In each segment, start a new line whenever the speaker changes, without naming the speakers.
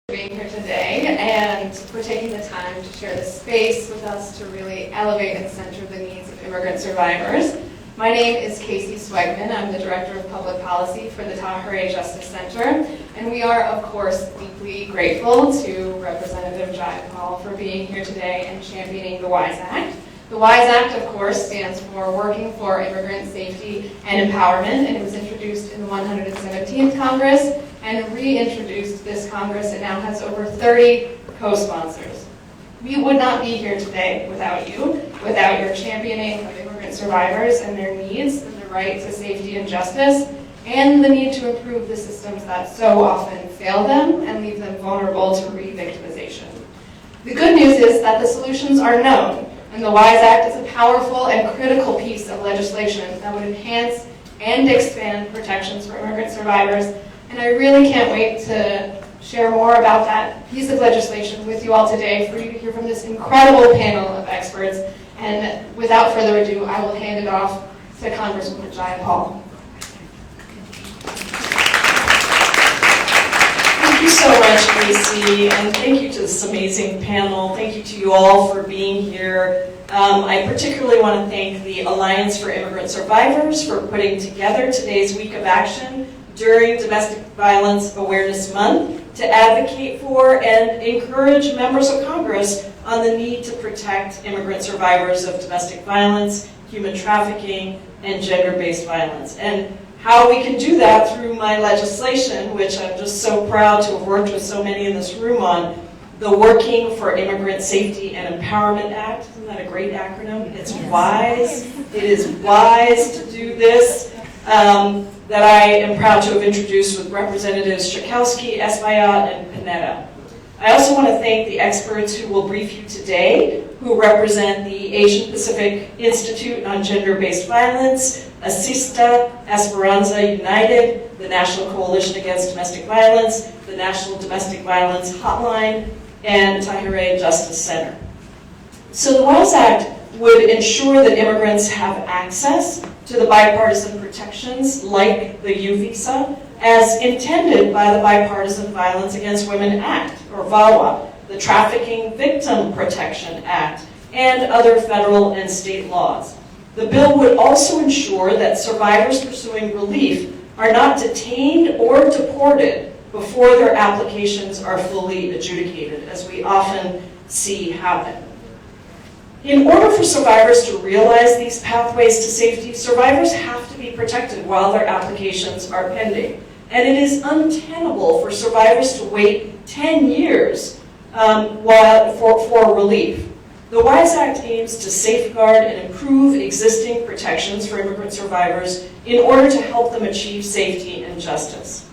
Being here today and for taking the time to share this space with us to really elevate and center the needs of immigrant survivors. My name is Casey Swegman. I'm the Director of Public Policy for the Tahereh Justice Center, and we are, of course, deeply grateful to Representative Jayapal for being here today and championing the WISE Act. The WISE Act, of course, stands for Working for Immigrant Safety and Empowerment, and it was introduced in the 117th Congress and reintroduced this Congress. It now has over 30 co-sponsors. We would not be here today without you, without your championing of immigrant survivors and their needs and the right to safety and justice, and the need to improve the systems that so often fail them and leave them vulnerable to re-victimization. The good news is that the solutions are known, and the WISE Act is a powerful and critical piece of legislation that would enhance and expand protections for immigrant survivors. And I really can't wait to share more about that piece of legislation with you all today, for you to hear from this incredible panel of experts. And without further ado, I will hand it off to Congresswoman Jayapal.
Thank you so much, Casey, and thank you to this amazing panel. Thank you to you all for being here. I particularly want to thank the Alliance for Immigrant Survivors for putting together today's week of action during Domestic Violence Awareness Month to advocate for and encourage members of Congress on the need to protect immigrant survivors of domestic violence, human trafficking, and gender-based violence. And how we can do that through my legislation, which I'm just so proud to have worked with so many in this room on, the Working for Immigrant Safety and Empowerment Act. Isn't that a great acronym? It's WISE. It is wise to do this. That I am proud to have introduced with Representatives Schakowsky, Espaillat, and Panetta. I also want to thank the experts who will brief you today, who represent the Asian Pacific Institute on Gender-Based Violence, Asista, Esperanza United, the National Coalition Against Domestic Violence, the National Domestic Violence Hotline, and Tahereh Justice Center. So the WISE Act would ensure that immigrants have access to the bipartisan protections like the U visa as intended by the Bipartisan Violence Against Women Act, or VAWA, the Trafficking Victims Protection Act, and other federal and state laws. The bill would also ensure that survivors pursuing relief are not detained or deported before their applications are fully adjudicated, as we often see happen. In order for survivors to realize these pathways to safety, survivors have to be protected while their applications are pending. And it is untenable for survivors to wait 10 years for relief. The WISE Act aims to safeguard and improve existing protections for immigrant survivors in order to help them achieve safety and justice.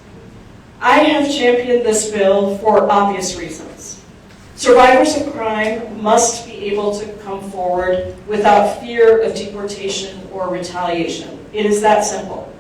I have championed this bill for obvious reasons. Survivors of crime must be able to come forward without fear of deportation or retaliation. It is that simple.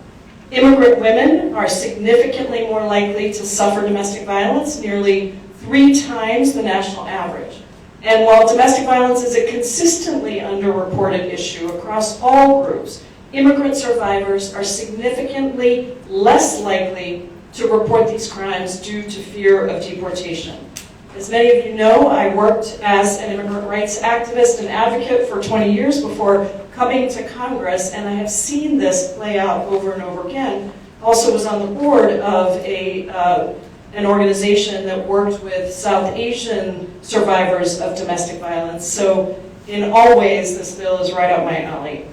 Immigrant women are significantly more likely to suffer domestic violence, nearly 3 times the national average. And while domestic violence is a consistently underreported issue across all groups, immigrant survivors are significantly less likely to report these crimes due to fear of deportation. As many of you know, I worked as an immigrant rights activist and advocate for 20 years before coming to Congress, and I have seen this play out over and over again. Also was on the board of an organization that worked with South Asian survivors of domestic violence. So in all ways, this bill is right up my alley.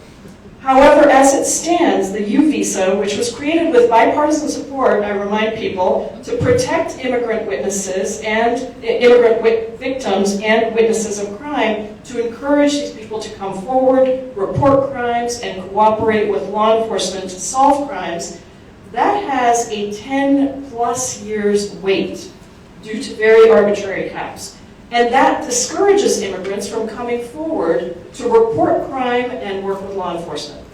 However, as it stands, the U visa, which was created with bipartisan support, I remind people, to protect immigrant witnesses and immigrant victims and witnesses of crime, to encourage these people to come forward, report crimes, and cooperate with law enforcement to solve crimes, that has a 10+ years wait due to very arbitrary caps. And that discourages immigrants from coming forward to report crime and work with law enforcement.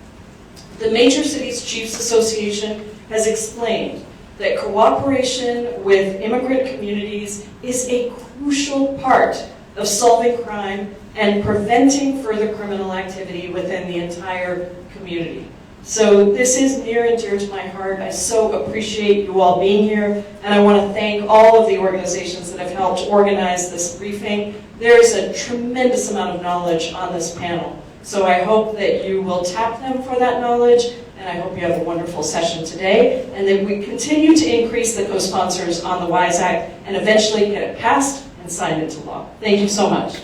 The Major Cities Chiefs Association has explained that cooperation with immigrant communities is a crucial part of solving crime and preventing further criminal activity within the entire community. So this is near and dear to my heart. I so appreciate you all being here, and I want to thank all of the organizations that have helped organize this briefing. There's a tremendous amount of knowledge on this panel, so I hope that you will tap them for that knowledge, and I hope you have a wonderful session today, and that we continue to increase the co-sponsors on the WISE Act and eventually get it passed and signed into law. Thank you so much.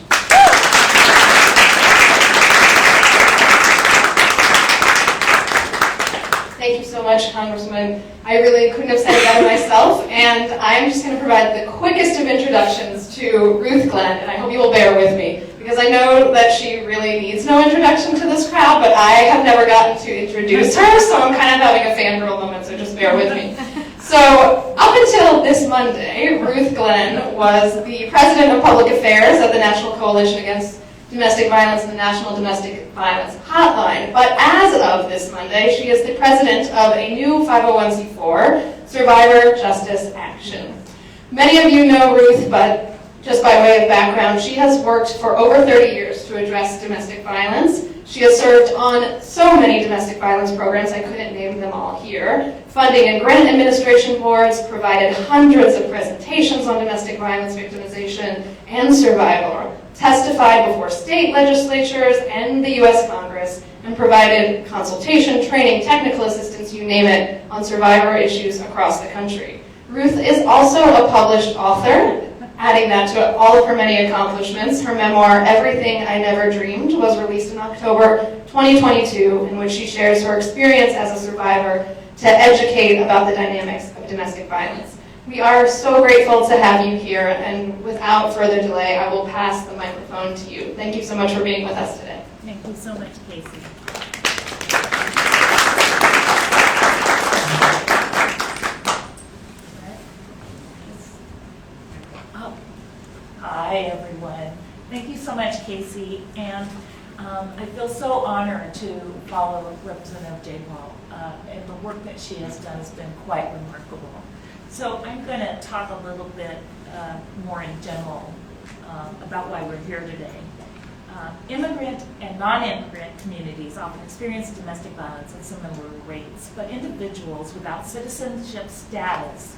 Thank you so much, Congresswoman. I really couldn't have said it better myself, and I'm just going to provide the quickest of introductions to Ruth Glenn, and I hope you will bear with me, because I know that she really needs no introduction to this crowd, but I have never gotten to introduce her, so I'm kind of having a fangirl moment, so just bear with me. So, up until this Monday, Ruth Glenn was the President of Public Affairs at the National Coalition Against Domestic Violence and the National Domestic Violence Hotline. But as of this Monday, she is the president of a new 501c4, Survivor Justice Action. Many of you know Ruth, but just by way of background, she has worked for over 30 years to address domestic violence. She has served on so many domestic violence programs, I couldn't name them all here, funding and grant administration boards, provided hundreds of presentations on domestic violence victimization and survival, testified before state legislatures and the U.S. Congress, and provided consultation, training, technical assistance, you name it, on survivor issues across the country. Ruth is also a published author. Adding that to all of her many accomplishments, her memoir, Everything I Never Dreamed, was released in October 2022, in which she shares her experience as a survivor to educate about the dynamics of domestic violence. We are so grateful to have you here, and without further delay, I will pass the microphone to you. Thank you so much for being with us today.
Thank you so much, Casey. Hi, everyone. Thank you so much, Casey. And I feel so honored to follow Representative J-Wall. And the work that she has done has been quite remarkable. So I'm going to talk a little bit more in general about why we're here today. Immigrant and non-immigrant communities often experience domestic violence at similar rates, but individuals without citizenship status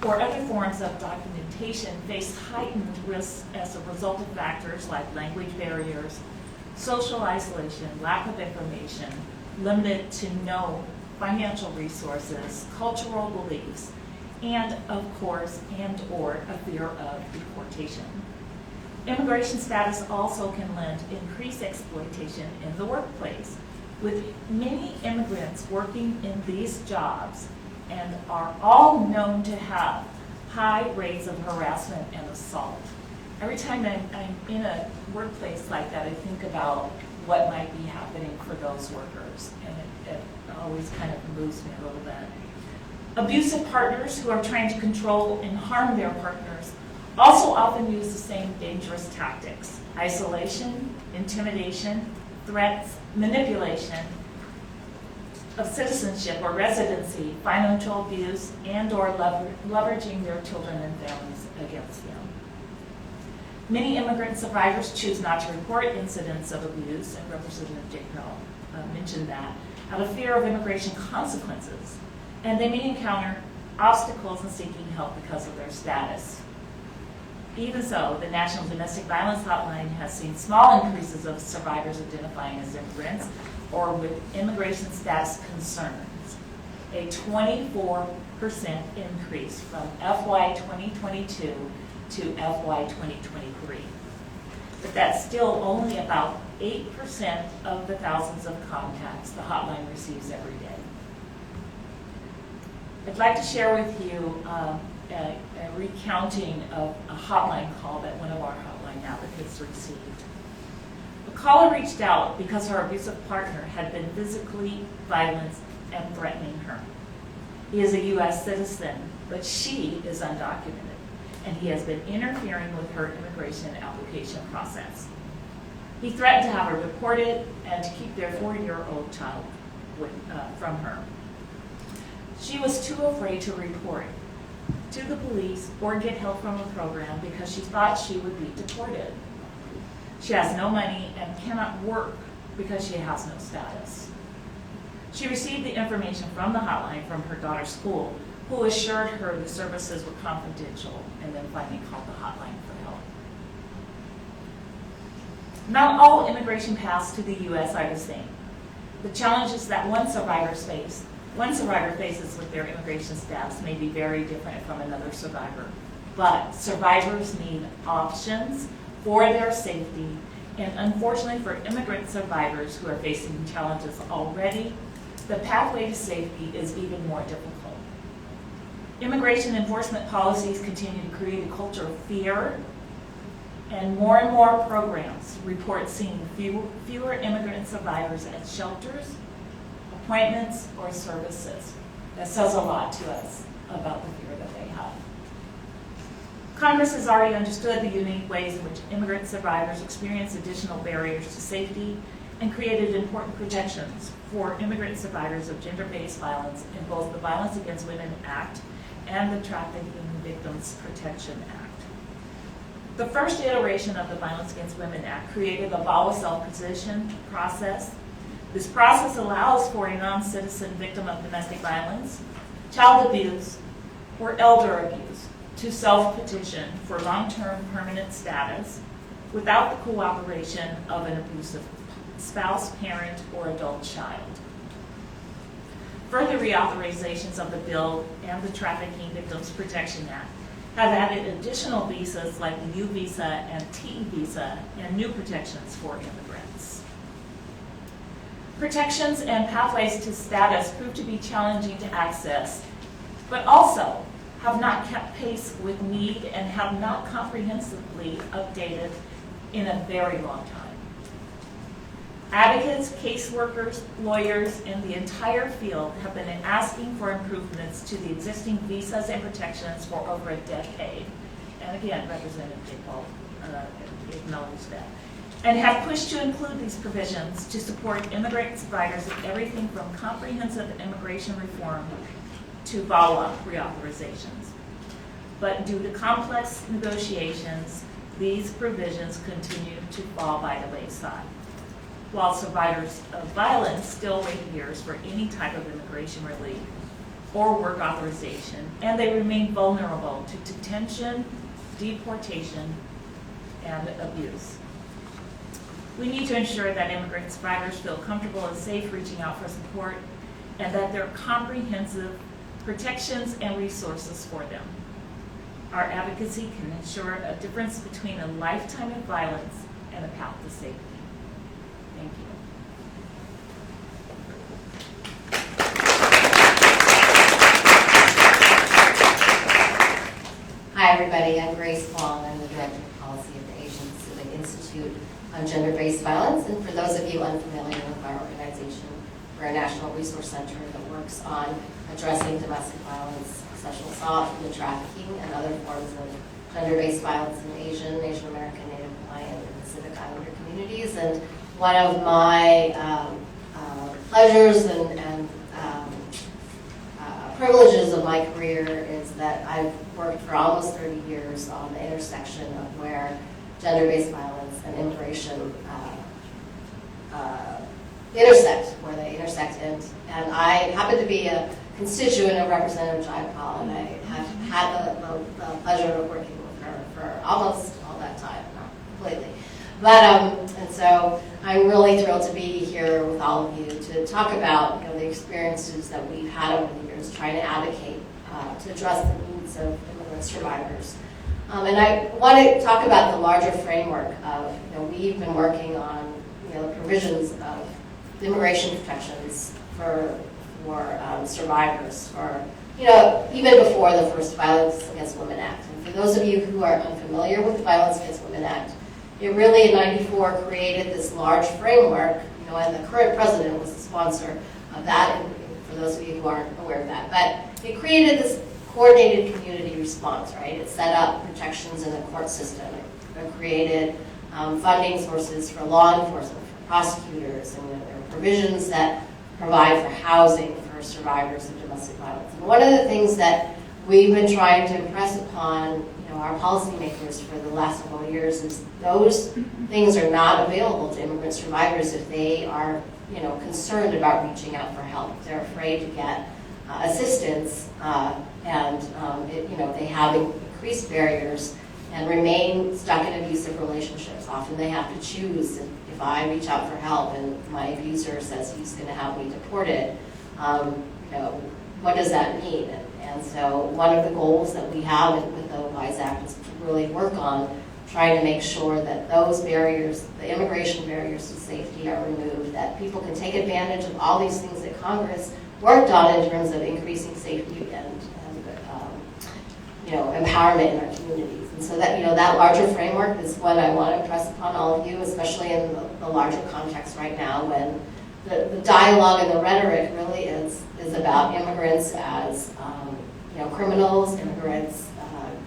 or other forms of documentation face heightened risks as a result of factors like language barriers, social isolation, lack of information, limited to no financial resources, cultural beliefs, and of course, or a fear of deportation. Immigration status also can lend increased exploitation in the workplace, with many immigrants working in these jobs and are all known to have high rates of harassment and assault. Every time I'm in a workplace like that, I think about what might be happening for those workers, and it always kind of moves me a little bit. Abusive partners who are trying to control and harm their partners also often use the same dangerous tactics: isolation, intimidation, threats, manipulation of citizenship or residency, financial abuse, and or leveraging their children and families against them. Many immigrant survivors choose not to report incidents of abuse, and Representative J-Wall mentioned that, out of fear of immigration consequences, and they may encounter obstacles in seeking help because of their status. Even so, the National Domestic Violence Hotline has seen small increases of survivors identifying as immigrants or with immigration status concerns, a 24% increase from FY 2022 to FY 2023. But that's still only about 8% of the thousands of contacts the hotline receives every day. I'd like to share with you a recounting of a hotline call that one of our hotline advocates received. The caller reached out because her abusive partner had been physically violent and threatening her. He is a U.S. citizen, but she is undocumented, and he has been interfering with her immigration application process. He threatened to have her deported and to keep their 4-year-old child from her. She was too afraid to report to the police or get help from a program because she thought she would be deported. She has no money and cannot work because she has no status. She received the information from the hotline from her daughter's school, who assured her the services were confidential, and then finally called the hotline for help. Not all immigration paths to the U.S. are the same. The challenges that one survivor faces with their immigration status may be very different from another survivor. But survivors need options for their safety, and unfortunately for immigrant survivors who are facing challenges already, the pathway to safety is even more difficult. Immigration enforcement policies continue to create a culture of fear, and more programs report seeing fewer immigrant survivors at shelters, appointments, or services. That says a lot to us about the fear that they have. Congress has already understood the unique ways in which immigrant survivors experience additional barriers to safety and created important protections for immigrant survivors of gender-based violence in both the Violence Against Women Act and the Trafficking Victims Protection Act. The first iteration of the Violence Against Women Act created a VAWA self-petition process. This process allows for a non-citizen victim of domestic violence, child abuse, or elder abuse to self-petition for long-term permanent status without the cooperation of an abusive spouse, parent, or adult child. Further reauthorizations of the bill and the Trafficking Victims Protection Act have added additional visas like the U visa and T visa and new protections for immigrants. Protections and pathways to status prove to be challenging to access, but also have not kept pace with need and have not comprehensively updated in a very long time. Advocates, caseworkers, lawyers, and the entire field have been asking for improvements to the existing visas and protections for over a decade. And again, Representative Paul acknowledged that. And have pushed to include these provisions to support immigrant survivors of everything from comprehensive immigration reform to VAWA reauthorizations. But due to complex negotiations, these provisions continue to fall by the wayside, while survivors of violence still wait years for any type of immigration relief or work authorization, and they remain vulnerable to detention, deportation, and abuse. We need to ensure that immigrant survivors feel comfortable and safe reaching out for support, and that there are comprehensive protections and resources for them. Our advocacy can ensure a difference between a lifetime of violence and a path to safety. Thank you.
Hi, everybody. I'm Grace Wong. I'm the Director of Policy of the Asian Pacific Institute on Gender-Based Violence. And for those of you unfamiliar with our organization, we're a national resource center that works on addressing domestic violence, sexual assault, human trafficking, and other forms of gender-based violence in Asian, Asian American, Native Hawaiian, and Pacific Islander communities. And one of my pleasures and privileges of my career is that I've worked for almost 30 years on the intersection of where gender-based violence and immigration intersect, where they intersect. And I happen to be a constituent of Representative Jayapal, and I have had the pleasure of working with her for almost all that time, not completely. But, and so I'm really thrilled to be here with all of you to talk about the experiences that we've had over the years trying to advocate to address the needs of immigrant survivors. And I want to talk about the larger framework of, we've been working on, the provisions of immigration protections for survivors for, even before the first Violence Against Women Act. And for those of you who are unfamiliar with the Violence Against Women Act, it really in '94 created this large framework, and the current president was the sponsor of that, and for those of you who aren't aware of that. But it created this coordinated community response, right? It set up protections in the court system. It created funding sources for law enforcement, for prosecutors, and there were provisions that provide for housing for survivors of domestic violence. And one of the things that we've been trying to impress upon our policymakers for the last several years is those things are not available to immigrant survivors if they are concerned about reaching out for help. They're afraid to get assistance, and they have increased barriers and remain stuck in abusive relationships. Often they have to choose if I reach out for help and my abuser says he's going to have me deported, what does that mean? And so one of the goals that we have with the WISE Act is to really work on trying to make sure that those barriers, the immigration barriers to safety, are removed, that people can take advantage of all these things that Congress worked on in terms of increasing safety and empowerment in our communities. And so that, that larger framework is what I want to impress upon all of you, especially in the larger context right now when the dialogue and the rhetoric really is about immigrants as criminals, immigrants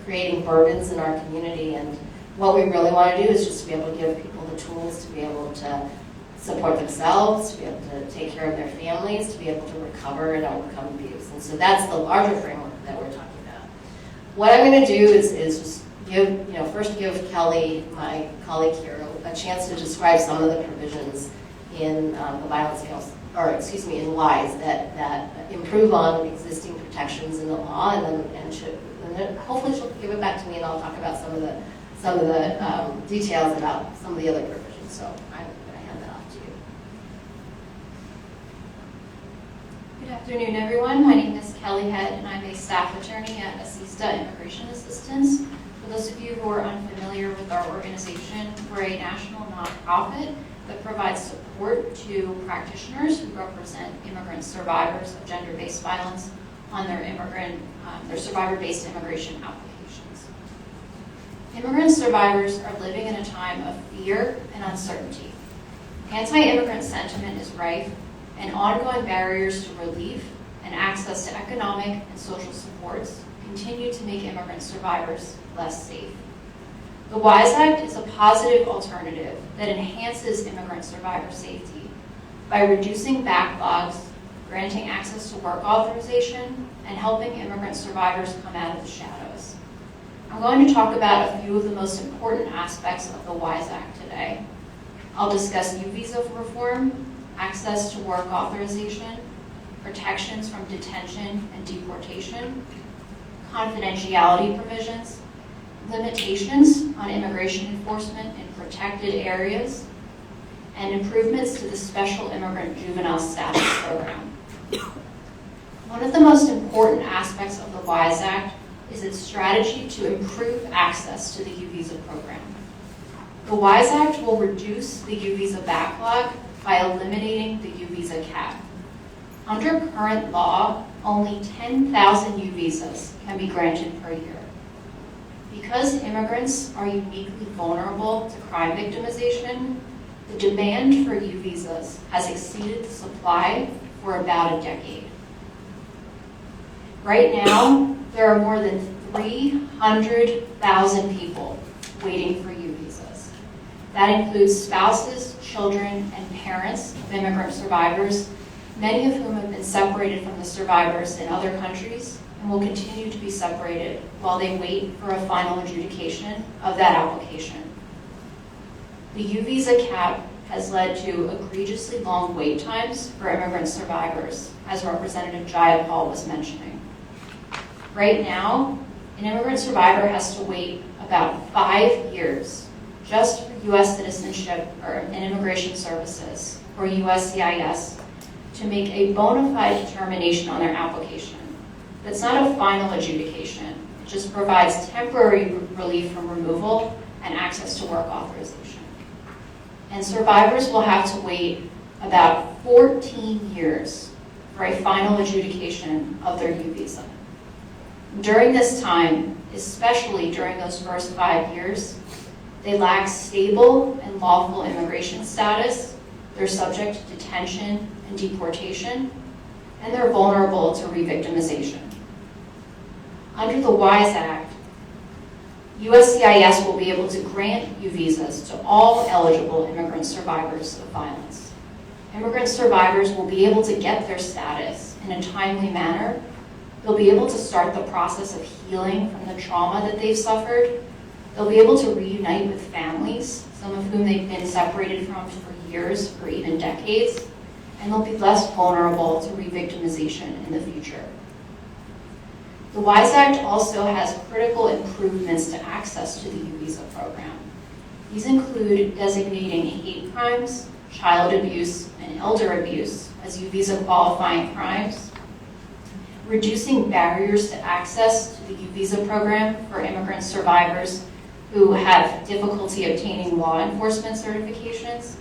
creating burdens in our community. And what we really want to do is just to be able to give people the tools to be able to support themselves, to be able to take care of their families, to be able to recover and overcome abuse. And so that's the larger framework that we're talking about. What I'm going to do is just give Kelly, my colleague here, a chance to describe some of the provisions in in WISE that improve on existing protections in the law, and then hopefully she'll give it back to me, and I'll talk about some of the details about some of the other provisions. So I'm going to hand that off to you.
Good afternoon, everyone. My name is Kelly Head, and I'm a staff attorney at Assista Immigration Assistance. For those of you who are unfamiliar with our organization, we're a national nonprofit that provides support to practitioners who represent immigrant survivors of gender-based violence on their survivor-based immigration applications. Immigrant survivors are living in a time of fear and uncertainty. Anti-immigrant sentiment is rife, and ongoing barriers to relief and access to economic and social supports continue to make immigrant survivors less safe. The WISE Act is a positive alternative that enhances immigrant survivor safety by reducing backlogs, granting access to work authorization, and helping immigrant survivors come out of the shadows. I'm going to talk about a few of the most important aspects of the WISE Act today. I'll discuss U-visa reform, access to work authorization, protections from detention and deportation, confidentiality provisions, limitations on immigration enforcement in protected areas, and improvements to the Special Immigrant Juvenile Status Program. One of the most important aspects of the WISE Act is its strategy to improve access to the U-visa program. The WISE Act will reduce the U-visa backlog by eliminating the U-visa cap. Under current law, only 10,000 U-visas can be granted per year. Because immigrants are uniquely vulnerable to crime victimization, the demand for U-visas has exceeded the supply for about a decade. Right now, there are more than 300,000 people waiting for U-visas. That includes spouses, children, and parents of immigrant survivors, many of whom have been separated from the survivors in other countries and will continue to be separated while they wait for a final adjudication of that application. The U-visa cap has led to egregiously long wait times for immigrant survivors, as Representative Jayapal was mentioning. Right now, an immigrant survivor has to wait about 5 years just for U.S. citizenship and immigration services, or USCIS, to make a bona fide determination on their application. That's not a final adjudication. It just provides temporary relief from removal and access to work authorization. And survivors will have to wait about 14 years for a final adjudication of their U-visa. During this time, especially during those first 5 years, they lack stable and lawful immigration status, they're subject to detention and deportation, and they're vulnerable to re-victimization. Under the WISE Act, USCIS will be able to grant U-visas to all eligible immigrant survivors of violence. Immigrant survivors will be able to get their status in a timely manner. They'll be able to start the process of healing from the trauma that they've suffered. They'll be able to reunite with families, some of whom they've been separated from for years or even decades. and they'll be less vulnerable to re-victimization in the future. The WISE Act also has critical improvements to access to the U-Visa program. These include designating hate crimes, child abuse, and elder abuse as U-Visa qualifying crimes, reducing barriers to access to the U-Visa program for immigrant survivors who have difficulty obtaining law enforcement certifications,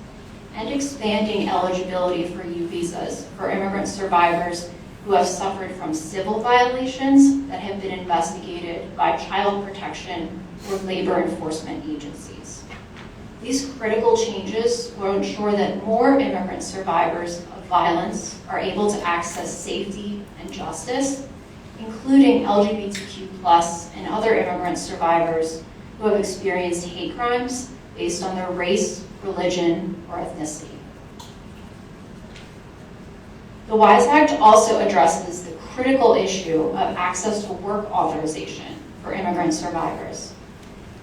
and expanding eligibility for U-Visas for immigrant survivors who have suffered from civil violations that have been investigated by child protection or labor enforcement agencies. These critical changes will ensure that more immigrant survivors of violence are able to access safety and justice, including LGBTQ+ and other immigrant survivors who have experienced hate crimes based on their race, religion, or ethnicity. The WISE Act also addresses the critical issue of access to work authorization for immigrant survivors.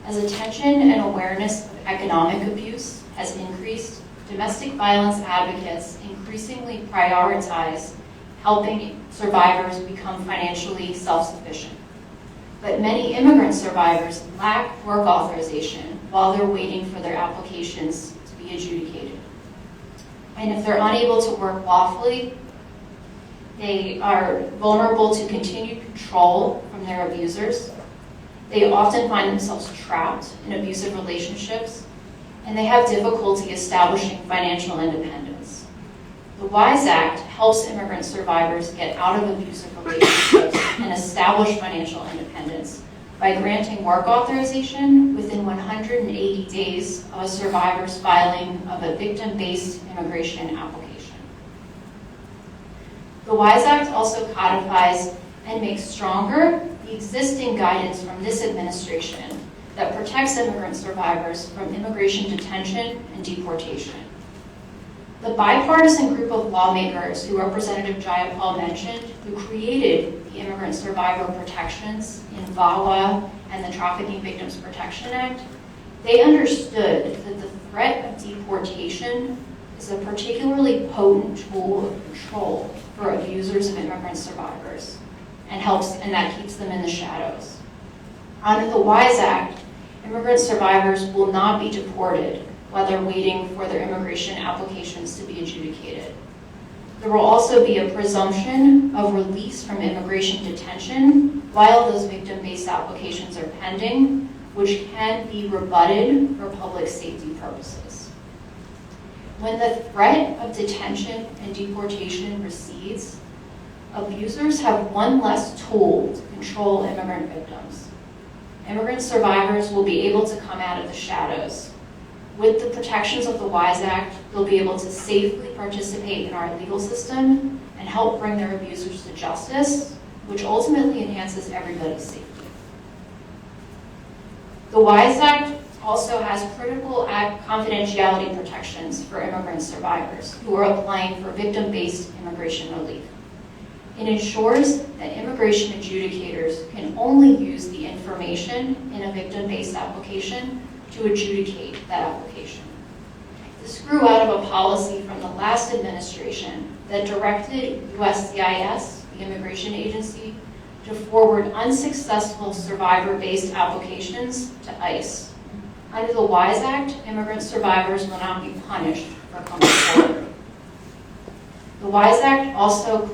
As attention and awareness of economic abuse has increased, domestic violence advocates increasingly prioritize helping survivors become financially self-sufficient. But many immigrant survivors lack work authorization while they're waiting for their applications to be adjudicated. And if they're unable to work lawfully, they are vulnerable to continued control from their abusers. They often find themselves trapped in abusive relationships, and they have difficulty establishing financial independence. The WISE Act helps immigrant survivors get out of abusive relationships and establish financial independence by granting work authorization within 180 days of a survivor's filing of a victim-based immigration application. The WISE Act also codifies and makes stronger the existing guidance from this administration that protects immigrant survivors from immigration detention and deportation. The bipartisan group of lawmakers who Representative Jayapal mentioned, who created the Immigrant Survivor Protections in VAWA and the Trafficking Victims Protection Act, they understood that the threat of deportation is a particularly potent tool of control for abusers of immigrant survivors, and that keeps them in the shadows. Under the WISE Act, immigrant survivors will not be deported while they're waiting for their immigration applications to be adjudicated. There will also be a presumption of release from immigration detention while those victim-based applications are pending, which can be rebutted for public safety purposes. When the threat of detention and deportation recedes, abusers have one less tool to control immigrant victims. Immigrant survivors will be able to come out of the shadows. With the protections of the WISE Act, they'll be able to safely participate in our legal system and help bring their abusers to justice, which ultimately enhances everybody's safety. The WISE Act also has critical confidentiality protections for immigrant survivors who are applying for victim-based immigration relief. It ensures that immigration adjudicators can only use the information in a victim-based application to adjudicate that application. This grew out of a policy from the last administration that directed USCIS, the immigration agency, to forward unsuccessful survivor-based applications to ICE. Under the WISE Act, immigrant survivors will not be punished for coming forward. The WISE Act also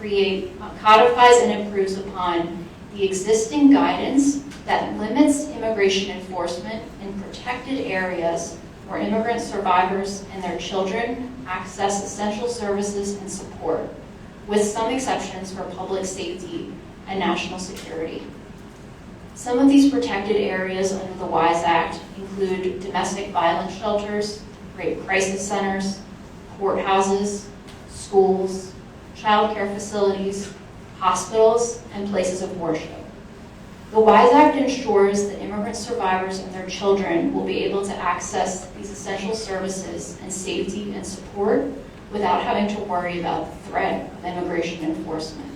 codifies and improves upon the existing guidance that limits immigration enforcement in protected areas where immigrant survivors and their children access essential services and support, with some exceptions for public safety and national security. Some of these protected areas under the WISE Act include domestic violence shelters, rape crisis centers, courthouses, schools, child care facilities, hospitals, and places of worship. The WISE Act ensures that immigrant survivors and their children will be able to access these essential services and safety and support without having to worry about the threat of immigration enforcement.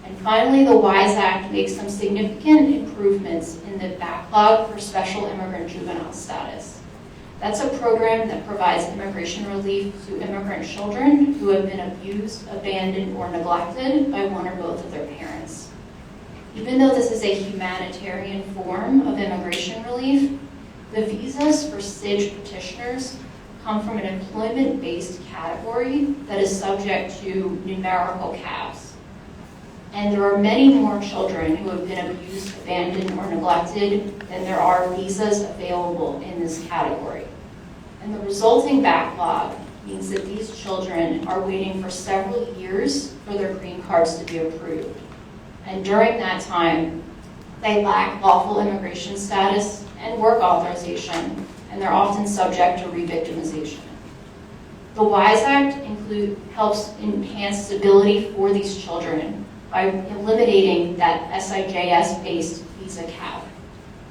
And finally, the WISE Act makes some significant improvements in the backlog for special immigrant juvenile status. That's a program that provides immigration relief to immigrant children who have been abused, abandoned, or neglected by one or both of their parents. Even though this is a humanitarian form of immigration relief, the visas for SIDGE petitioners come from an employment-based category that is subject to numerical caps. And there are many more children who have been abused, abandoned, or neglected than there are visas available in this category. And the resulting backlog means that these children are waiting for several years for their green cards to be approved. And during that time, they lack lawful immigration status and work authorization, and they're often subject to re-victimization. The WISE Act helps enhance stability for these children by eliminating that SIJS-based visa cap.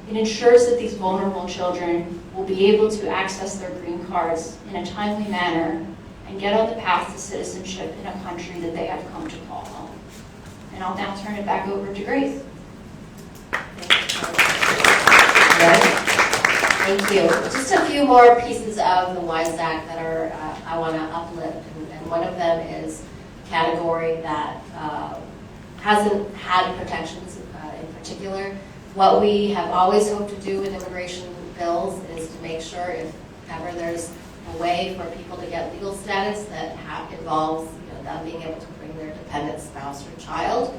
It ensures that these vulnerable children will be able to access their green cards in a timely manner and get on the path to citizenship in a country that they have come to call home. And I'll now turn it back over to Grace.
Thank you. Just a few more pieces of the WISE Act that are I want to uplift, and one of them is a category that hasn't had protections in particular. What we have always hoped to do with immigration bills is to make sure if ever there's a way for people to get legal status that involves them being able to bring their dependent spouse or child,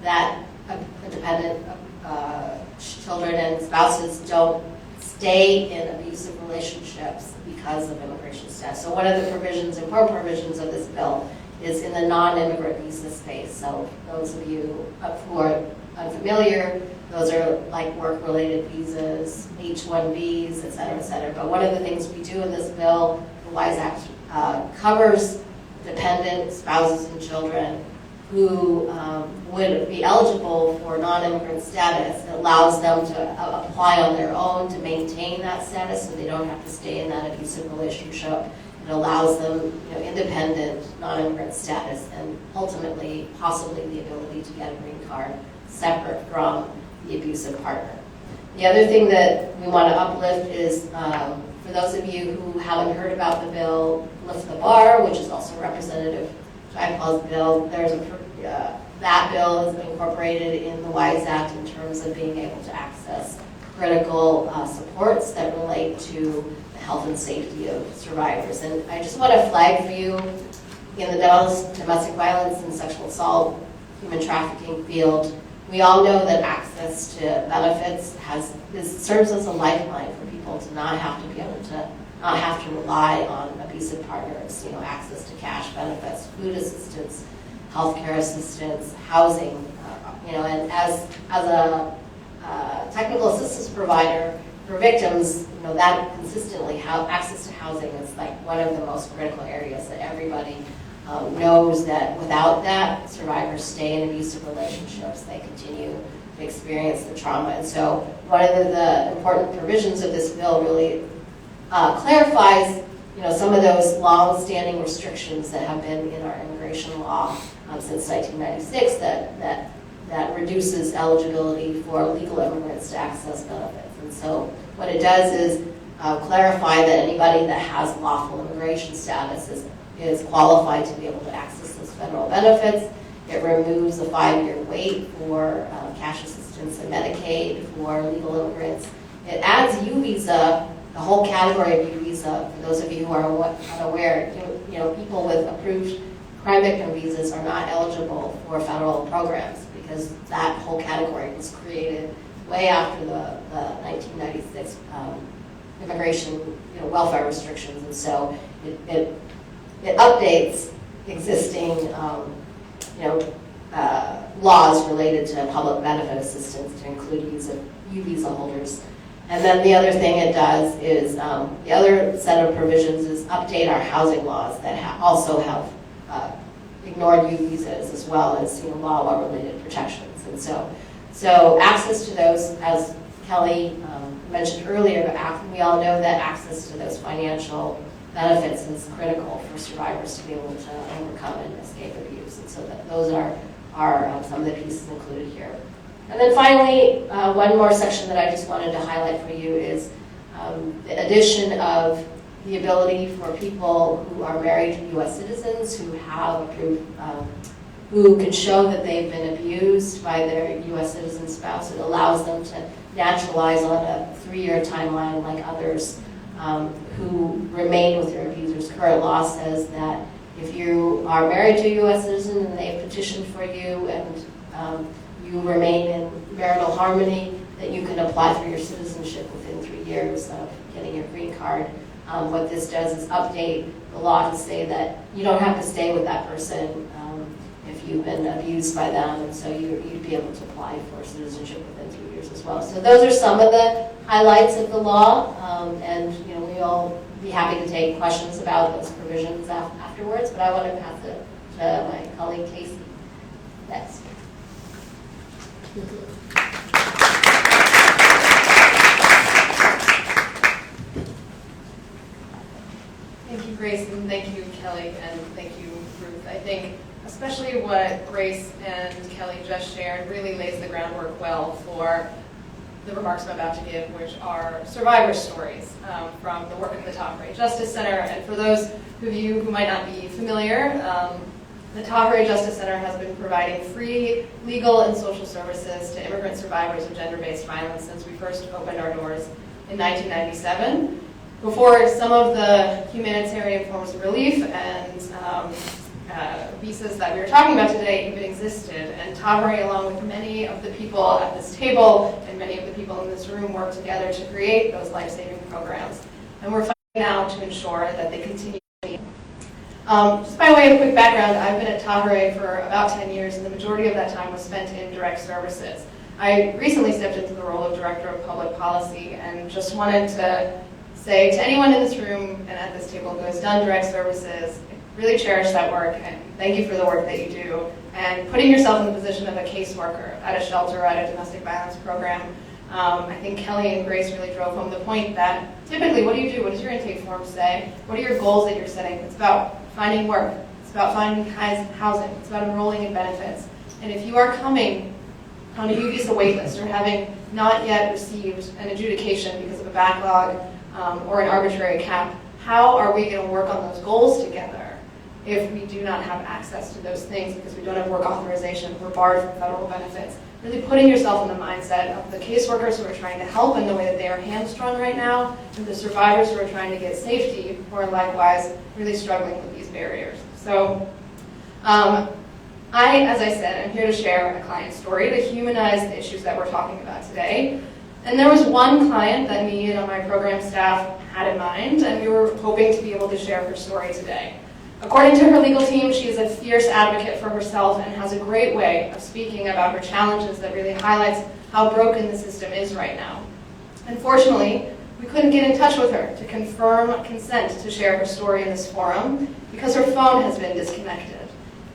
that a dependent children and spouses don't stay in abusive relationships because of immigration status. So one of the important provisions of this bill is in the non-immigrant visa space. So those of you who are unfamiliar, those are like work-related visas, H-1Bs, et cetera, et cetera. But one of the things we do in this bill, the WISE Act, covers dependent spouses and children who would be eligible for non-immigrant status. It allows them to apply on their own to maintain that status so they don't have to stay in that abusive relationship. It allows them independent non-immigrant status and ultimately possibly the ability to get a green card separate from the abusive partner. The other thing that we want to uplift is, for those of you who haven't heard about the bill, Lift the Bar, which is also Representative Paul's bill, that bill is incorporated in the WISE Act in terms of being able to access critical supports that relate to the health and safety of survivors. And I just want to flag for you, in the domestic violence and sexual assault, human trafficking field, we all know that access to benefits serves as a lifeline for people to not have to rely on abusive partners. Access to cash benefits, food assistance, healthcare assistance, housing. And as a technical assistance provider for victims, that consistently access to housing is like one of the most critical areas that everybody knows that without that, survivors stay in abusive relationships. They continue to experience the trauma. And so one of the important provisions of this bill really clarifies some of those long-standing restrictions that have been in our immigration law since 1996 that reduces eligibility for legal immigrants to access benefits. And so what it does is clarify that anybody that has lawful immigration status is qualified to be able to access those federal benefits. It removes a 5-year wait for cash assistance and Medicaid for legal immigrants. It adds U-Visa, the whole category of U-Visa. For those of you who are unaware, people with approved crime victim visas are not eligible for federal programs because that whole category was created way after the 1996 immigration welfare restrictions. And so it updates existing laws related to public benefit assistance to include U-Visa holders. And then the other thing it does is, the other set of provisions is update our housing laws that also have ignored U-Visas as well as VAWA-related protections. And so access to those, as Kelly mentioned earlier, we all know that access to those financial benefits is critical for survivors to be able to overcome and escape abuse. And so those are some of the pieces included here. And then finally, one more section that I just wanted to highlight for you is the addition of the ability for people who are married to U.S. citizens who have approved, who can show that they've been abused by their U.S. citizen spouse. It allows them to naturalize on a 3-year timeline like others who remain with their abusers. Current law says that if you are married to a U.S. citizen and they petition for you and you remain in marital harmony, that you can apply for your citizenship within 3 years of getting your green card. What this does is update the law to say that you don't have to stay with that person if you've been abused by them, and so you'd be able to apply for citizenship within 3 years as well. So those are some of the highlights of the law, and we'll be happy to take questions about those provisions afterwards, but I want to pass it to my colleague Casey next.
Thank you, Grace, and thank you, Kelly, and thank you, Ruth. I think especially what Grace and Kelly just shared really lays the groundwork well for the remarks I'm about to give, which are survivor stories from the work of the Tahoe Justice Center. And for those of you who might not be familiar, the Tahoe Justice Center has been providing free legal and social services to immigrant survivors of gender-based violence since we first opened our doors in 1997. Before some of the humanitarian forms of relief and visas that we were talking about today even existed, and Tahoe, along with many of the people at this table and many of the people in this room, worked together to create those life-saving programs. And we're fighting now to ensure that they continue to be. Just by way of quick background, I've been at Tahoe for about 10 years, and the majority of that time was spent in direct services. I recently stepped into the role of Director of Public Policy, and just wanted to say to anyone in this room and at this table who has done direct services, really cherish that work, and thank you for the work that you do. And putting yourself in the position of a caseworker at a shelter or at a domestic violence program, I think Kelly and Grace really drove home the point that typically, what do you do? What does your intake form say? What are your goals that you're setting? It's about finding work. It's about finding housing. It's about enrolling in benefits. And if you are coming on a U visa waitlist or having not yet received an adjudication because of a backlog or an arbitrary cap, how are we going to work on those goals together if we do not have access to those things because we don't have work authorization, we're barred from federal benefits? Really putting yourself in the mindset of the caseworkers who are trying to help in the way that they are hamstrung right now, and the survivors who are trying to get safety, who are likewise really struggling with these barriers. So as I said, I'm here to share a client story to humanize the issues that we're talking about today. And there was one client that me and my program staff had in mind, and we were hoping to be able to share her story today. According to her legal team, she is a fierce advocate for herself and has a great way of speaking about her challenges that really highlights how broken the system is right now. Unfortunately, we couldn't get in touch with her to confirm consent to share her story in this forum because her phone has been disconnected,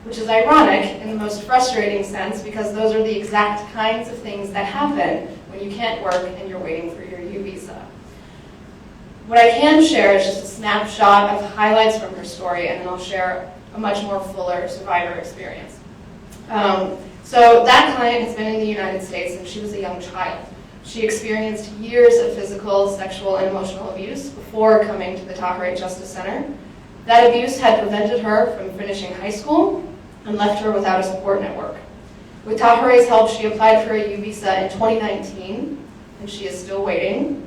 which is ironic in the most frustrating sense because those are the exact kinds of things that happen when you can't work and you're waiting for your U visa. What I can share is just a snapshot of highlights from her story, and then I'll share a much more fuller survivor experience. So that client has been in the United States since she was a young child. She experienced years of physical, sexual, and emotional abuse before coming to the Tahoe Justice Center. That abuse had prevented her from finishing high school and left her without a support network. With Tahoe's help, she applied for a U visa in 2019, and she is still waiting.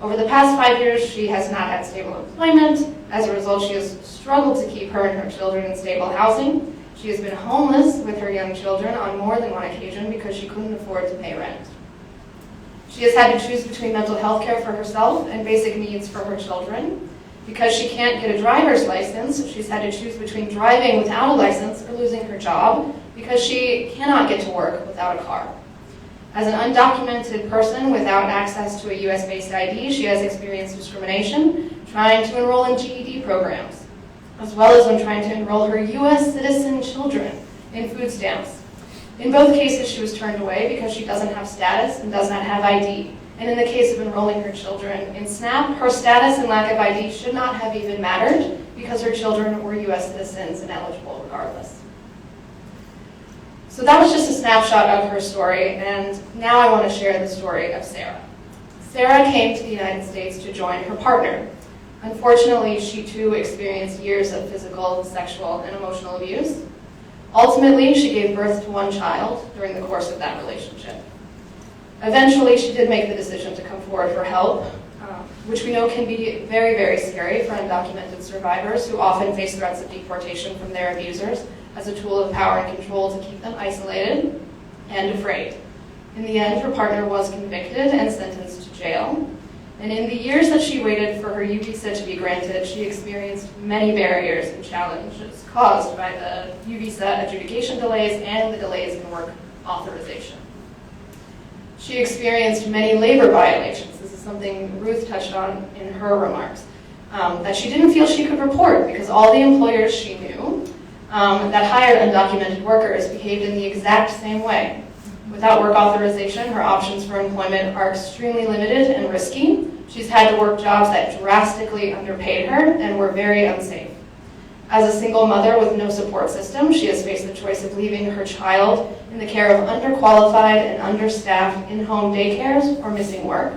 Over the past 5 years, she has not had stable employment. As a result, she has struggled to keep her and her children in stable housing. She has been homeless with her young children on more than one occasion because she couldn't afford to pay rent. She has had to choose between mental health care for herself and basic needs for her children. Because she can't get a driver's license, she's had to choose between driving without a license or losing her job because she cannot get to work without a car. As an undocumented person without access to a U.S.-based ID, she has experienced discrimination trying to enroll in GED programs, as well as when trying to enroll her U.S. citizen children in food stamps. In both cases, she was turned away because she doesn't have status and does not have ID. And in the case of enrolling her children in SNAP, her status and lack of ID should not have even mattered because her children were U.S. citizens and eligible regardless. So that was just a snapshot of her story, and now I want to share the story of Sarah. Sarah came to the United States to join her partner. Unfortunately, she too experienced years of physical, sexual, and emotional abuse. Ultimately, she gave birth to one child during the course of that relationship. Eventually, she did make the decision to come forward for help, which we know can be very, very scary for undocumented survivors who often face threats of deportation from their abusers as a tool of power and control to keep them isolated and afraid. In the end, her partner was convicted and sentenced to jail. And in the years that she waited for her U visa to be granted, she experienced many barriers and challenges caused by the U visa adjudication delays and the delays in work authorization. She experienced many labor violations. This is something Ruth touched on in her remarks, that she didn't feel she could report because all the employers she knew that hired undocumented workers behaved in the exact same way. Without work authorization, her options for employment are extremely limited and risky. She's had to work jobs that drastically underpaid her and were very unsafe. As a single mother with no support system, she has faced the choice of leaving her child in the care of underqualified and understaffed in-home daycares or missing work.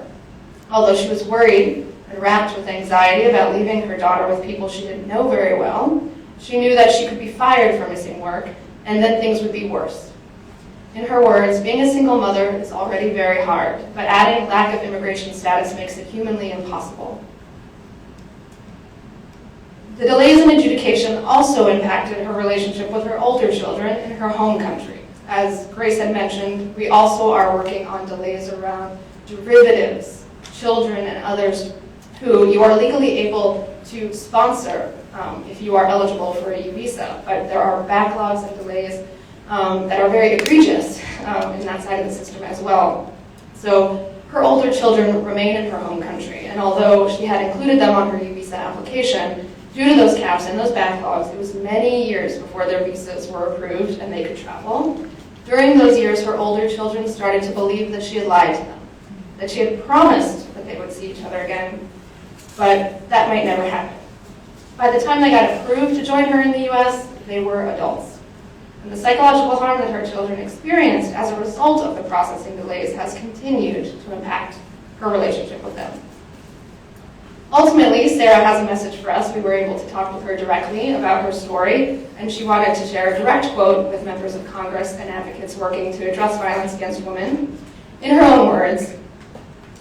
Although she was worried and racked with anxiety about leaving her daughter with people she didn't know very well, she knew that she could be fired for missing work and then things would be worse. In her words, being a single mother is already very hard, but adding lack of immigration status makes it humanly impossible. The delays in adjudication also impacted her relationship with her older children in her home country. As Grace had mentioned, we also are working on delays around derivatives, children and others who you are legally able to sponsor if you are eligible for a U visa, but there are backlogs and delays that are very egregious in that side of the system as well. So her older children remain in her home country, and although she had included them on her U visa application, due to those caps and those backlogs, it was many years before their visas were approved and they could travel. During those years, her older children started to believe that she had lied to them, that she had promised that they would see each other again, but that might never happen. By the time they got approved to join her in the US, they were adults. And the psychological harm that her children experienced as a result of the processing delays has continued to impact her relationship with them. Ultimately, Sarah has a message for us. We were able to talk with her directly about her story, and she wanted to share a direct quote with members of Congress and advocates working to address violence against women. In her own words,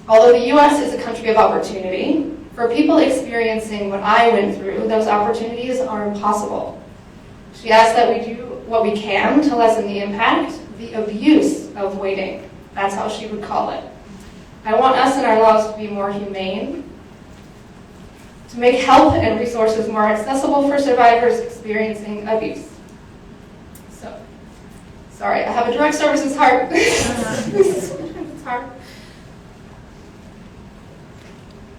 although the U.S. is a country of opportunity, for people experiencing what I went through, those opportunities are impossible. She asked that we do what we can to lessen the impact, the abuse of waiting. That's how she would call it. I want us and our laws to be more humane, to make help and resources more accessible for survivors experiencing abuse. So, sorry, I have a direct services heart. It's hard.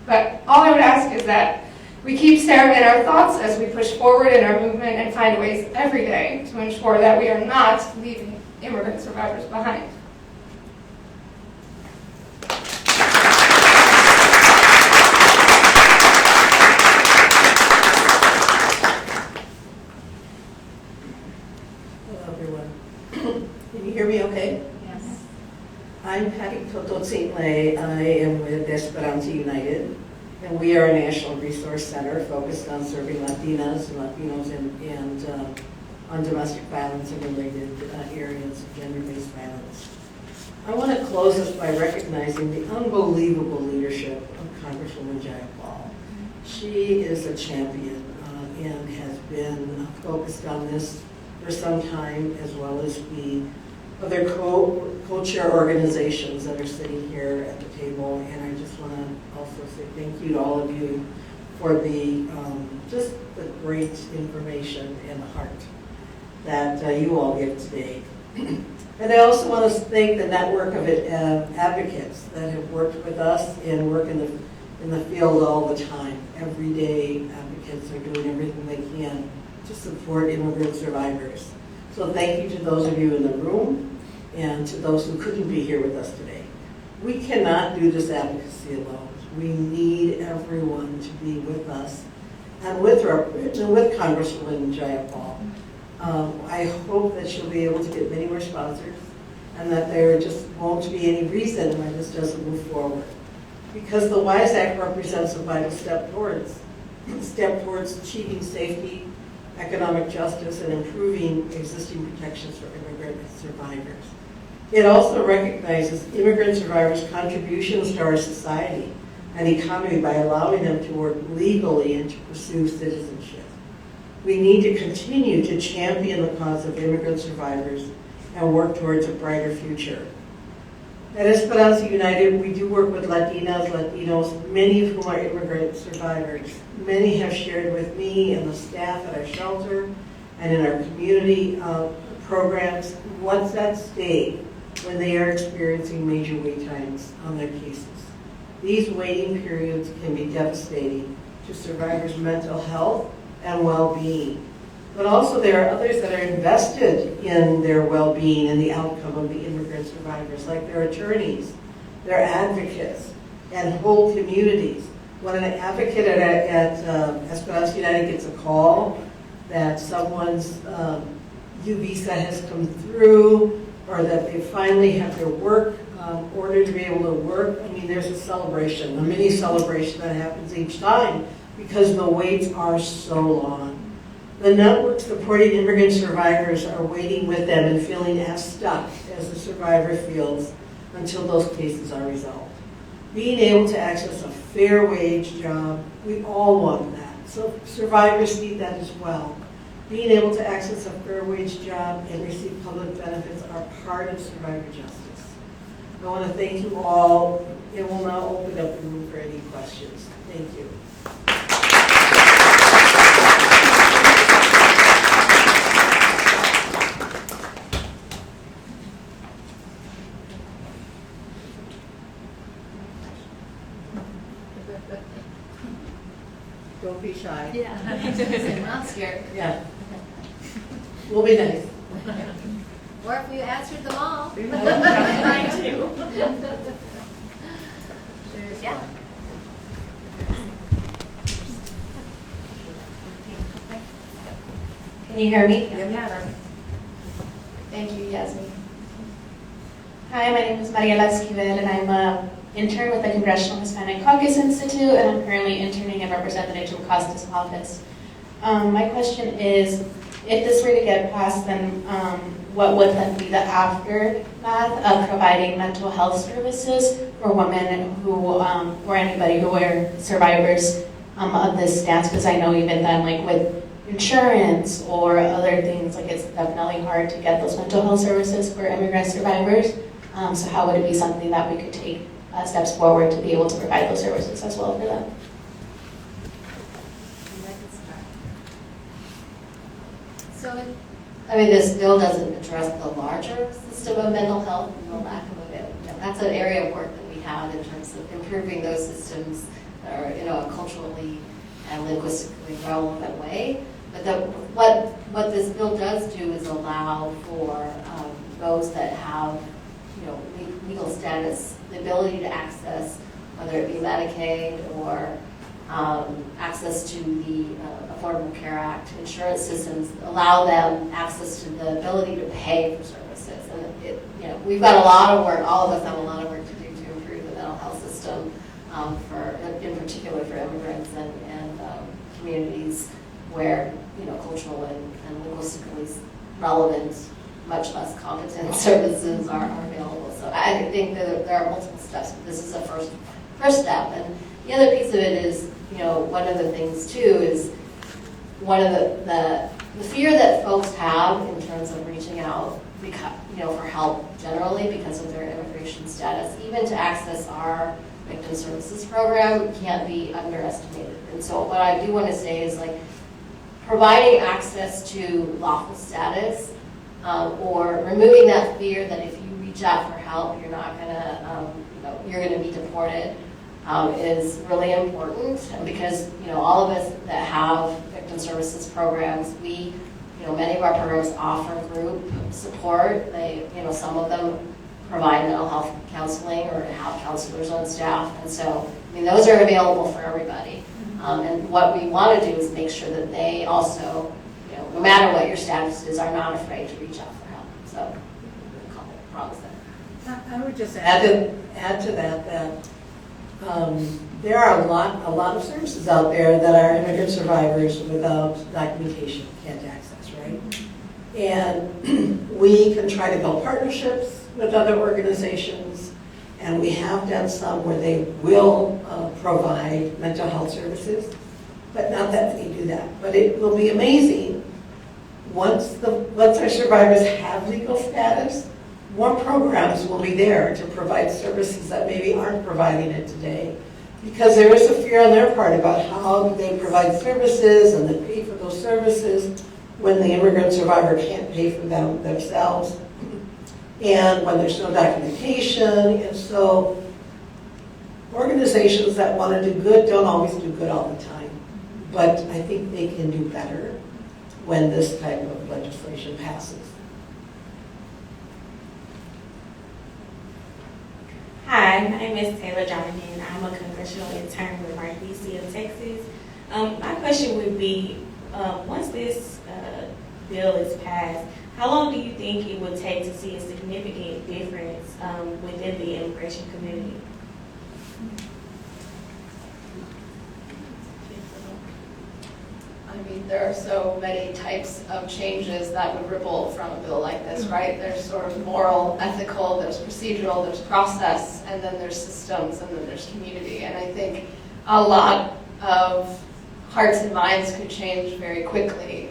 But all I would ask is that we keep Sarah in our thoughts as we push forward in our movement and find ways every day to ensure that we are not leaving immigrant survivors behind.
Hello, everyone. Can you hear me okay?
Yes.
I'm Patty Toto-St-Lay. I am with Esperanza United, and we are a national resource center focused on serving Latinas and Latinos and on domestic violence and related areas of gender-based violence. I want to close this by recognizing the unbelievable leadership of Congresswoman Jayapal. She is a champion and has been focused on this for some time, as well as the other co-chair organizations that are sitting here at the table. And I just want to also say thank you to all of you for the just the great information and the heart that you all give today. And I also want to thank the network of advocates that have worked with us and work in the field all the time. Every day, advocates are doing everything they can to support immigrant survivors. So thank you to those of you in the room and to those who couldn't be here with us today. We cannot do this advocacy alone. We need everyone to be with us and with Congresswoman Jayapal. I hope that she'll be able to get many more sponsors and that there just won't be any reason why this doesn't move forward. because the WISE Act represents a vital step towards achieving safety, economic justice, and improving existing protections for immigrant survivors. It also recognizes immigrant survivors' contributions to our society and economy by allowing them to work legally and to pursue citizenship. We need to continue to champion the cause of immigrant survivors and work towards a brighter future. At Esperanza United, we do work with Latinas, Latinos, many of whom are immigrant survivors. Many have shared with me and the staff at our shelter and in our community programs what's at stake when they are experiencing major wait times on their cases. These waiting periods can be devastating to survivors' mental health and well-being. But also there are others that are invested in their well-being and the outcome of the immigrant survivors, like their attorneys, their advocates, and whole communities. When an advocate at Esperanza United gets a call that someone's U visa has come through, or that they finally have their work ordered to be able to work, I mean, there's a celebration, a mini celebration that happens each time because the waits are so long. The networks supporting immigrant survivors are waiting with them and feeling as stuck as the survivor feels until those cases are resolved. Being able to access a fair wage job, we all want that. So survivors need that as well. Being able to access a fair wage job and receive public benefits are part of survivor justice. I want to thank you all. It will now open up the room for any questions. Thank you. Don't be shy.
Yeah. I'm not scared.
Yeah. We'll be nice.
Or if you answered them all.
Mine too.
Yeah. Can you hear me?
Yeah.
Thank you, Yasmin. Hi, my name is Mariela Esquivel, and I'm an intern with the Congressional Hispanic Caucus Institute, and I'm currently interning at Representative Jim Costa's office. My question is, if this were to get passed, then what would then be the aftermath of providing mental health services for women who, or anybody who are survivors of this stance? Because I know even then, like with insurance or other things, like it's definitely hard to get those mental health services for immigrant survivors. So how would it be something that we could take steps forward to be able to provide those services as well for them?
So, I mean, this bill doesn't address the larger system of mental health and the lack of it. You know, that's an area of work that we have in terms of improving those systems that are, a culturally and linguistically relevant way. But what this bill does do is allow for those that have, legal status, the ability to access, whether it be Medicaid or access to the Affordable Care Act, insurance systems, allow them access to the ability to pay for services. And we've got a lot of work, all of us have a lot of work to do to improve the mental health system, in particular for immigrants and communities where, cultural and linguistically relevant, much less competent services are available. So I think that there are multiple steps, but this is a first step. And the other piece of it is, one of the things too is one of the fear that folks have in terms of reaching out, because, for help generally because of their immigration status, even to access our victim services program can't be underestimated. And so what I do want to say is providing access to lawful status or removing that fear that if you reach out for help, you're not going to, you're going to be deported. Is really important because all of us that have victim services programs, we many of our programs offer group support. They some of them provide mental health counseling or have counselors on staff, and so those are available for everybody. And what we want to do is make sure that they also no matter what your status is, are not afraid to reach out for help. So we call it promise that.
I would just add to that there are a lot of services out there that our immigrant survivors without documentation can't access, right? And we can try to build partnerships with other organizations, and we have done some where they will provide mental health services, but not that many do that. But it will be amazing once our survivors have legal status, more programs will be there to provide services that maybe aren't providing it today. Because there is a fear on their part about how they provide services and they pay for those services when the immigrant survivor can't pay for them themselves, and when there's no documentation. And so organizations that want to do good don't always do good all the time. But I think they can do better when this type of legislation passes.
Hi, my name is Taylor Jonathan. I'm a congressional intern with RDC in Texas. My question would be, once this bill is passed, how long do you think it would take to see a significant difference within the immigration community?
I mean, there are so many types of changes that would ripple from a bill like this, right? There's sort of moral, ethical, there's procedural, there's process, and then there's systems, and then there's community. And I think a lot of hearts and minds could change very quickly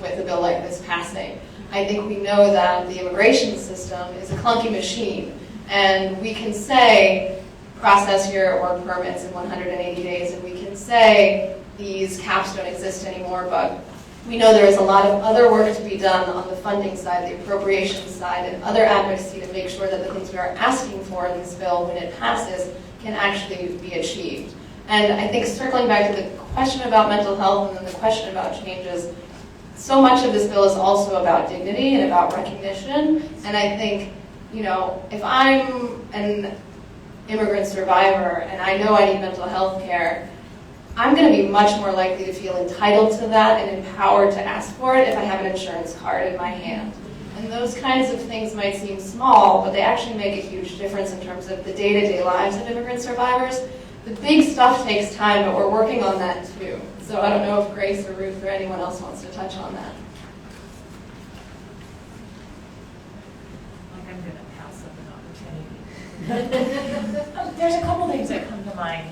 with a bill like this passing. I think we know that the immigration system is a clunky machine, and we can say, process your work permits in 180 days, and we can say, these caps don't exist anymore, but we know there is a lot of other work to be done on the funding side, the appropriations side, and other advocacy to make sure that the things we are asking for in this bill, when it passes, can actually be achieved. And I think circling back to the question about mental health and then the question about changes, so much of this bill is also about dignity and about recognition. And I think, you know, if I'm an immigrant survivor and I know I need mental health care, I'm going to be much more likely to feel entitled to that and empowered to ask for it if I have an insurance card in my hand. And those kinds of things might seem small, but they actually make a huge difference in terms of the day-to-day lives of immigrant survivors. The big stuff takes time, but we're working on that too. So I don't know if Grace or Ruth or anyone else wants to touch on that.
Like I'm going to pass up an opportunity. There's a couple things that come to mind.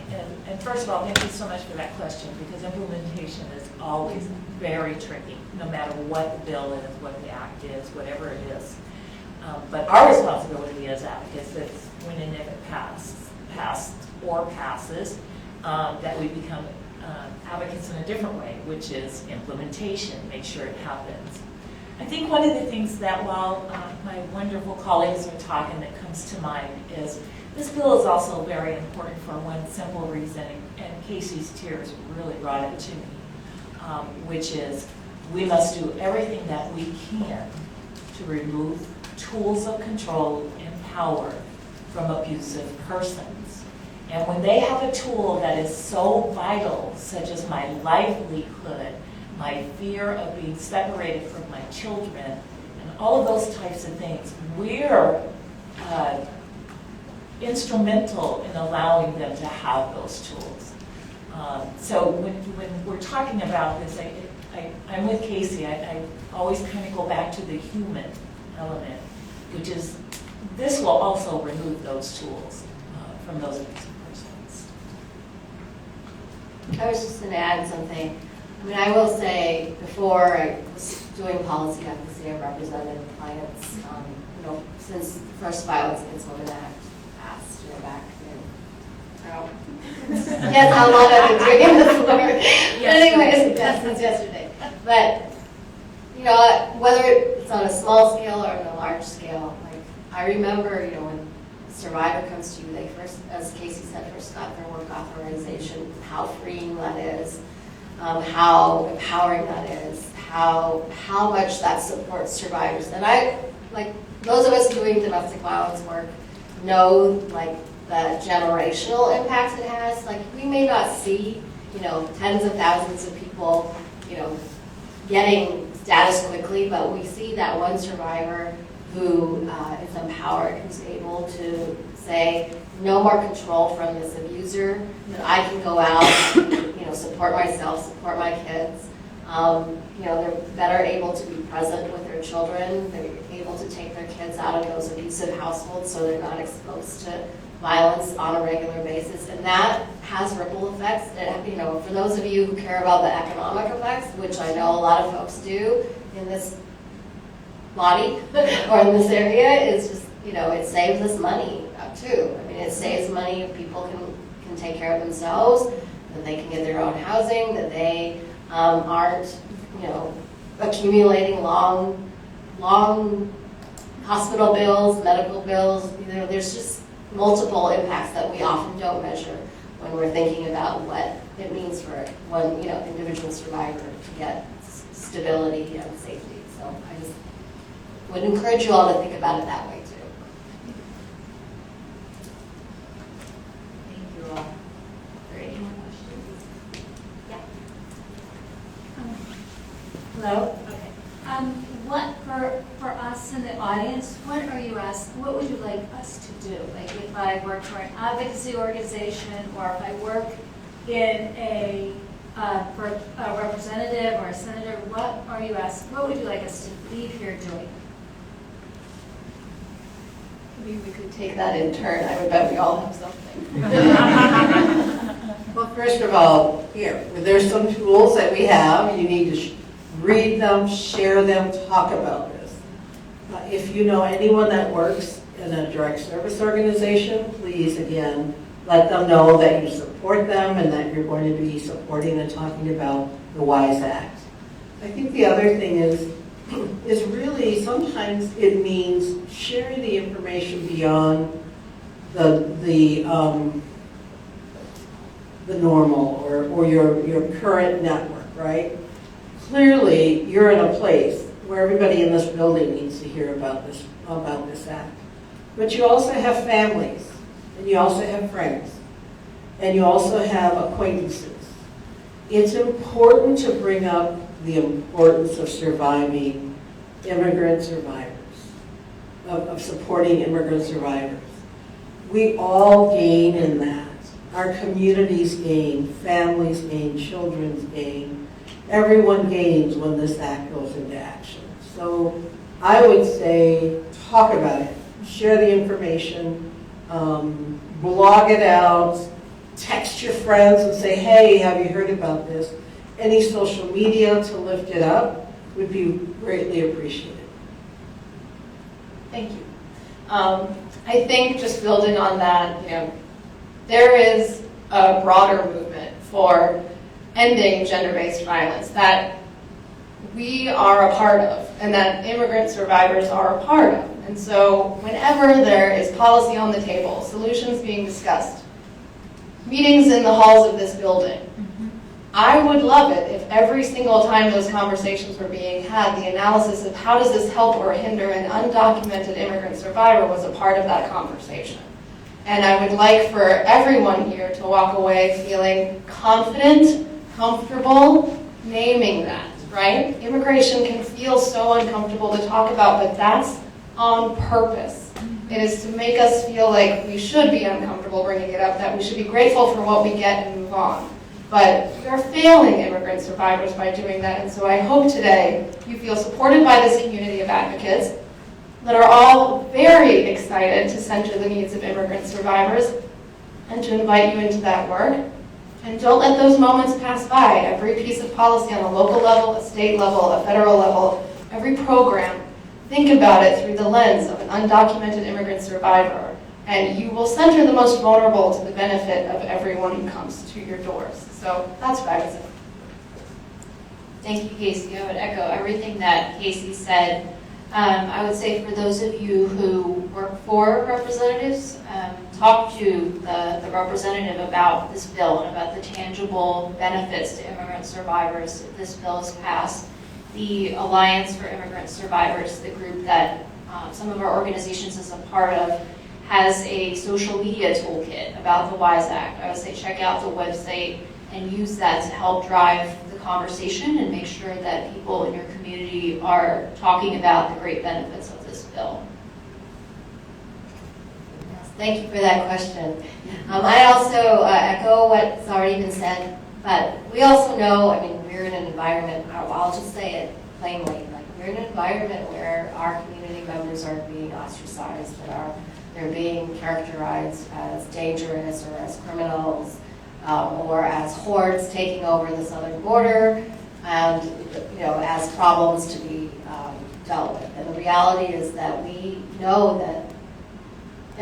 And first of all, thank you so much for that question, because implementation is always very tricky, no matter what the bill is, what the act is, whatever it is. But our responsibility as advocates is when and if it passes, that we become advocates in a different way, which is implementation, make sure it happens. I think one of the things that while my wonderful colleagues are talking that comes to mind is this bill is also very important for one simple reason, and Casey's tears really brought it to me, which is we must do everything that we can to remove tools of control and power from abusive persons. And when they have a tool that is so vital, such as my livelihood, my fear of being separated from my children, and all of those types of things, we're instrumental in allowing them to have those tools. So when we're talking about this, I'm with Casey. I always kind of go back to the human element, which is this will also remove those tools from those abusive persons.
I was just going to add something. I mean, I will say, before I was doing policy advocacy, I represented clients, since the first Violence Against Women Act passed, back in, yes, how long I've been drinking the floor. But anyways, since yesterday. But, whether it's on a small scale or on a large scale, like, I remember, when a survivor comes to you, they first, as Casey said, first got their work authorization, how freeing that is, how empowering that is, how much that supports survivors. And those of us doing domestic violence work know, the generational impact it has. We may not see, tens of thousands of people, getting status quickly, but we see that one survivor who is empowered, who's able to say, no more control from this abuser, that I can go out, support myself, support my kids. They're better able to be present with their children. They're able to take their kids out of those abusive households so they're not exposed to violence on a regular basis. And that has ripple effects. For those of you who care about the economic effects, which I know a lot of folks do in this body or in this area, is just, it saves us money too. I mean, it saves money if people can take care of themselves, that they can get their own housing, that they aren't, accumulating long hospital bills, medical bills. There's just multiple impacts that we often don't measure when we're thinking about what it means for one, individual survivor to get stability and safety. So I just would encourage you all to think about it that way too.
Thank you all. Are there any more questions? Yeah.
Hello? Okay. What for us in the audience, what would you like us to do? Like if I work for an advocacy organization or if I work in for a representative or a senator, what would you like us to leave here doing?
Maybe we could take that in turn. I would bet we all have something.
Well, first of all, there's some tools that we have. You need to read them, share them, talk about this. If you know anyone that works in a direct service organization, please, again, let them know that you support them and that you're going to be supporting and talking about the WISE Act. I think the other thing is really sometimes it means sharing the information beyond the normal or your current network, right? Clearly, you're in a place where everybody in this building needs to hear about this act. But you also have families, and you also have friends, and you also have acquaintances. It's important to bring up the importance of surviving immigrant survivors, of supporting immigrant survivors. We all gain in that. Our communities gain, families gain, children gain. Everyone gains when this act goes into action. So I would say talk about it, share the information, blog it out, text your friends and say, hey, have you heard about this? Any social media to lift it up would be greatly appreciated.
Thank you. I think just building on that, there is a broader movement for ending gender-based violence that we are a part of and that immigrant survivors are a part of. And so whenever there is policy on the table, solutions being discussed, meetings in the halls of this building, I would love it if every single time those conversations were being had, the analysis of how does this help or hinder an undocumented immigrant survivor was a part of that conversation. And I would like for everyone here to walk away feeling confident, comfortable naming that, right? Immigration can feel so uncomfortable to talk about, but that's on purpose. It is to make us feel like we should be uncomfortable bringing it up, that we should be grateful for what we get and move on. But we're failing immigrant survivors by doing that, and so I hope today you feel supported by this community of advocates that are all very excited to center the needs of immigrant survivors and to invite you into that work. And don't let those moments pass by. Every piece of policy on a local level, a state level, a federal level, every program, think about it through the lens of an undocumented immigrant survivor. And you will center the most vulnerable to the benefit of everyone who comes to your doors. So that's what I would say.
Thank you, Casey. I would echo everything that Casey said. I would say for those of you who work for representatives, talk to the representative about this bill and about the tangible benefits to immigrant survivors if this bill is passed. The Alliance for Immigrant Survivors, the group that some of our organizations is a part of, has a social media toolkit about the WISE Act. I would say check out the website and use that to help drive the conversation and make sure that people in your community are talking about the great benefits of this bill.
Yes, Thank you for that question. I also echo what's already been said, but we also know, I mean, we're in an environment, I'll just say it plainly, like we're in an environment where our community members are being ostracized, they're being characterized as dangerous or as criminals or as hordes taking over the southern border and, you know, as problems to be dealt with. And the reality is that we know that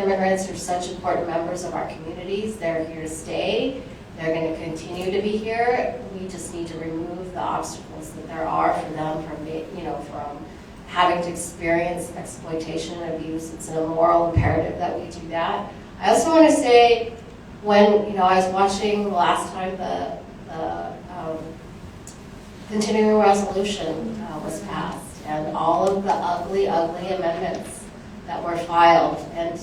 immigrants are such important members of our communities. They're here to stay. They're going to continue to be here. We just need to remove the obstacles that there are for them from, from having to experience exploitation and abuse. It's an immoral imperative that we do that. I also want to say, when I was watching the last time the continuing resolution was passed, and all of the ugly, ugly amendments that were filed. And,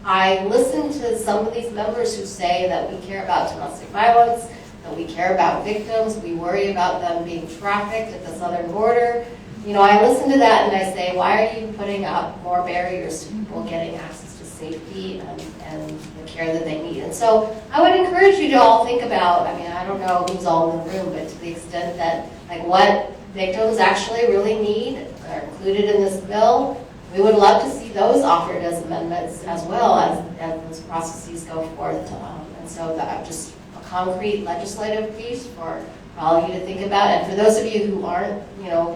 I listen to some of these members who say that we care about domestic violence, that we care about victims, we worry about them being trafficked at the southern border. I listen to that and I say, why are you putting up more barriers to people getting access to safety and the care that they need? And so I would encourage you to all think about, I don't know who's all in the room, but to the extent that, what victims actually really need are included in this bill, we would love to see those offered as amendments as well as those processes go forth. And so that just a concrete legislative piece for all of you to think about. And for those of you who aren't,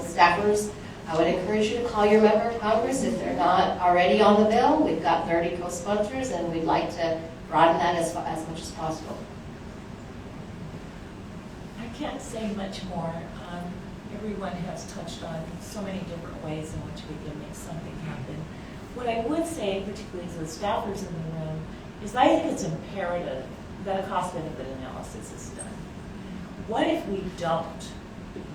staffers, I would encourage you to call your member of Congress if they're not already on the bill. We've got 30 co-sponsors, and we'd like to broaden that as much as possible.
I can't say much more. Everyone has touched on so many different ways in which we can make something happen. What I would say, particularly to the staffers in the room, is I think it's imperative that a cost-benefit analysis is done. What if we don't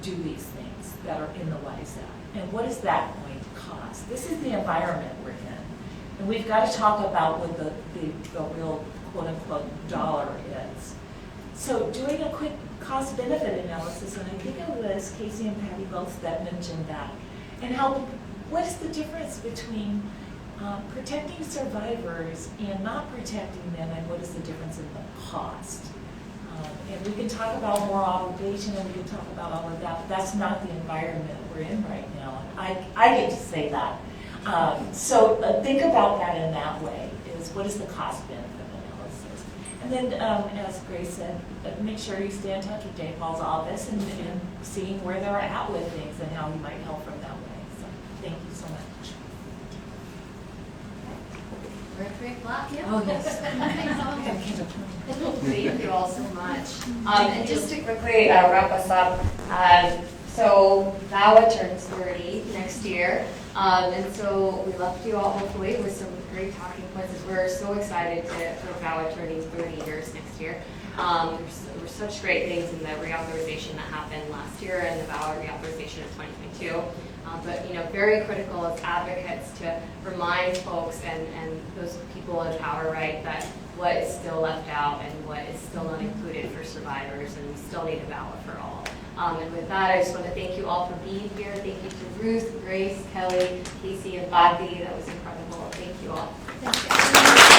do these things that are in the WISE Act? And what is that going to cost? This is the environment we're in. And we've got to talk about what the real quote-unquote dollar is. So doing a quick cost-benefit analysis, and I think it was Casey and Patty both that mentioned that, and what's the difference between protecting survivors and not protecting them, and what is the difference in the cost? And we can talk about more obligation, and we can talk about all of that, but that's not the environment we're in right now. And I get to say that. So think about that in that way, is what is the cost-benefit analysis? And then, as Grace said, make sure you stay in touch with Dave Paul's office and seeing where they're at with things and how you might help from that way. So thank you so much.
We're at 3 o'clock, yeah?
Oh, yes.
Thank you all so much. And just to quickly wrap us up, so VAWA turns 30 next year, and so we left you all hopefully with some great talking points. We're so excited for VAWA turning 30 years next year. There were such great things in the reauthorization that happened last year and the VAWA reauthorization of 2022. But very critical as advocates to remind folks and those people in power, right, that what is still left out and what is still not included for survivors, and we still need a VAWA for all. And with that, I just want to thank you all for being here. Thank you to Ruth, Grace, Kelly, Casey, and Bobby. That was incredible. Thank you all.
Thank you.